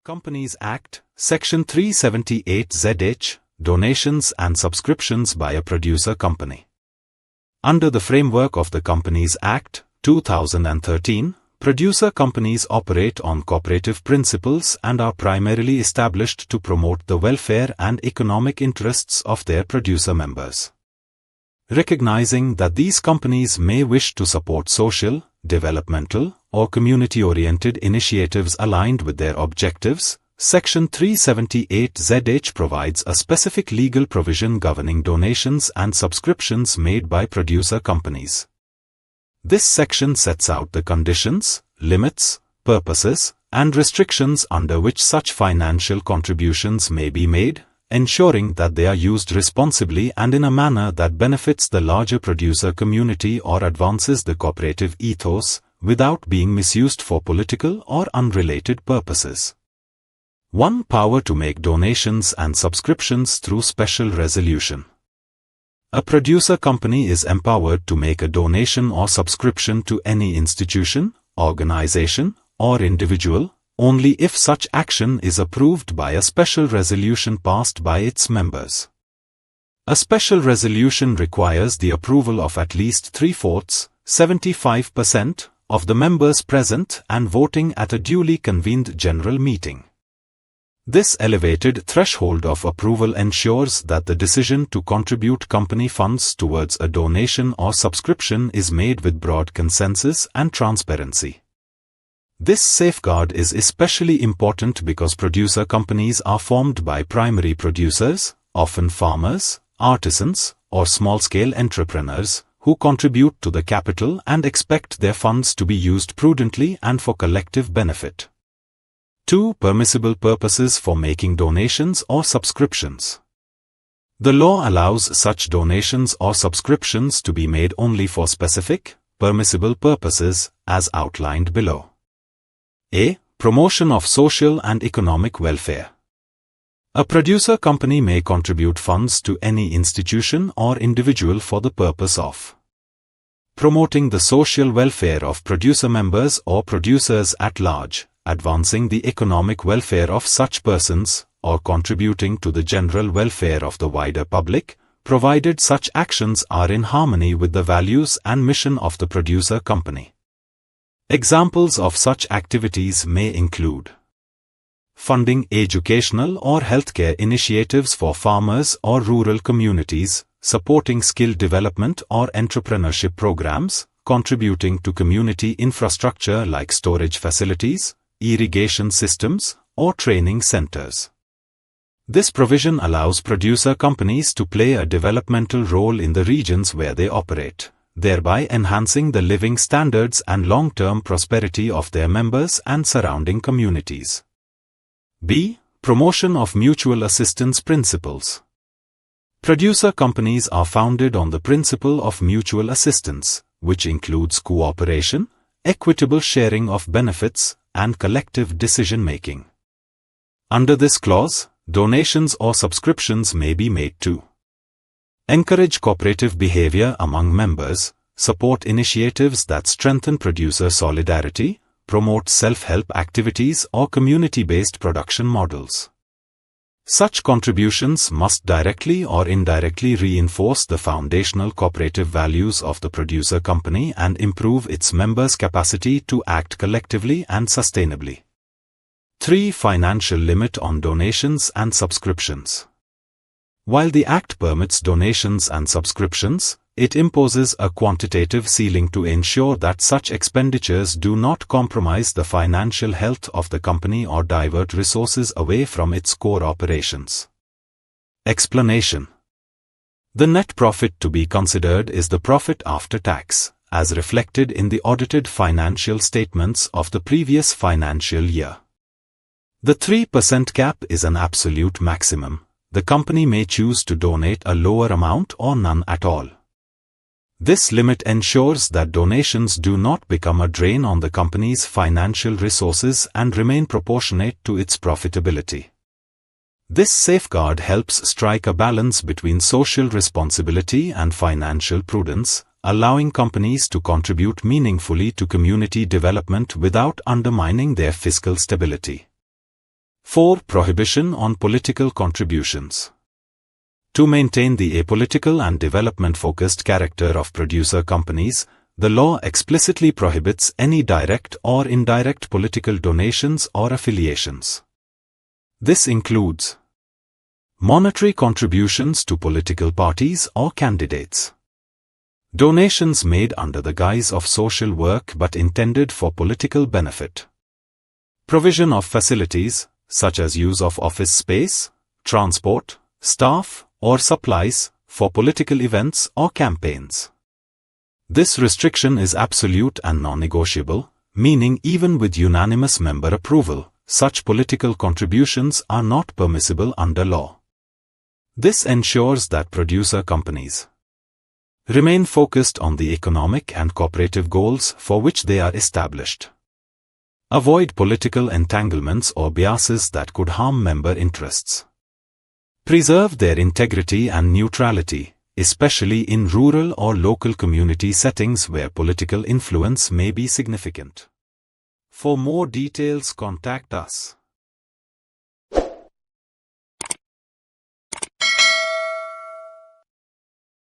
Companies Act, Section 378ZH, Donations and Subscriptions by a Producer Company. Under the framework of the Companies Act, 2013, producer companies operate on cooperative principles and are primarily established to promote the welfare and economic interests of their producer members. Recognizing that these companies may wish to support social, developmental, or community-oriented initiatives aligned with their objectives, Section 378ZH provides a specific legal provision governing donations and subscriptions made by producer companies. This section sets out the conditions, limits, purposes, and restrictions under which such financial contributions may be made, ensuring that they are used responsibly and in a manner that benefits the larger producer community or advances the cooperative ethos, without being misused for political or unrelated purposes. 1. Power to make donations and subscriptions through special resolution. A producer company is empowered to make a donation or subscription to any institution, organization, or individual, only if such action is approved by a special resolution passed by its members. A special resolution requires the approval of at least 3/4, 75%, of the members present and voting at a duly convened general meeting. This elevated threshold of approval ensures that the decision to contribute company funds towards a donation or subscription is made with broad consensus and transparency. This safeguard is especially important because producer companies are formed by primary producers, often farmers, artisans, or small-scale entrepreneurs, who contribute to the capital and expect their funds to be used prudently and for collective benefit. 2. Permissible purposes for making donations or subscriptions. The law allows such donations or subscriptions to be made only for specific, permissible purposes, as outlined below. A. Promotion of social and economic welfare. A producer company may contribute funds to any institution or individual for the purpose of promoting the social welfare of producer members or producers at large, advancing the economic welfare of such persons, or contributing to the general welfare of the wider public, provided such actions are in harmony with the values and mission of the producer company. Examples of such activities may include funding educational or healthcare initiatives for farmers or rural communities, supporting skill development or entrepreneurship programs, contributing to community infrastructure like storage facilities, irrigation systems, or training centers. This provision allows producer companies to play a developmental role in the regions where they operate, thereby enhancing the living standards and long-term prosperity of their members and surrounding communities. B. Promotion of mutual assistance principles. Producer companies are founded on the principle of mutual assistance, which includes cooperation, equitable sharing of benefits, and collective decision-making. Under this clause, donations or subscriptions may be made to encourage cooperative behavior among members, support initiatives that strengthen producer solidarity, promote self-help activities or community-based production models. Such contributions must directly or indirectly reinforce the foundational cooperative values of the producer company and improve its members' capacity to act collectively and sustainably. 3. Financial limit on donations and subscriptions. While the Act permits donations and subscriptions, it imposes a quantitative ceiling to ensure that such expenditures do not compromise the financial health of the company or divert resources away from its core operations. Explanation. The net profit to be considered is the profit after tax, as reflected in the audited financial statements of the previous financial year. The 3% cap is an absolute maximum. The company may choose to donate a lower amount or none at all. This limit ensures that donations do not become a drain on the company's financial resources and remain proportionate to its profitability. This safeguard helps strike a balance between social responsibility and financial prudence, allowing companies to contribute meaningfully to community development without undermining their fiscal stability. 4. Prohibition on political contributions. To maintain the apolitical and development-focused character of producer companies, the law explicitly prohibits any direct or indirect political donations or affiliations. This includes monetary contributions to political parties or candidates, donations made under the guise of social work but intended for political benefit, provision of facilities, such as use of office space, transport, staff, or supplies, for political events or campaigns. This restriction is absolute and non-negotiable, meaning even with unanimous member approval, such political contributions are not permissible under law. This ensures that producer companies remain focused on the economic and cooperative goals for which they are established. Avoid political entanglements or biases that could harm member interests. Preserve their integrity and neutrality, especially in rural or local community settings where political influence may be significant. For more details, contact us.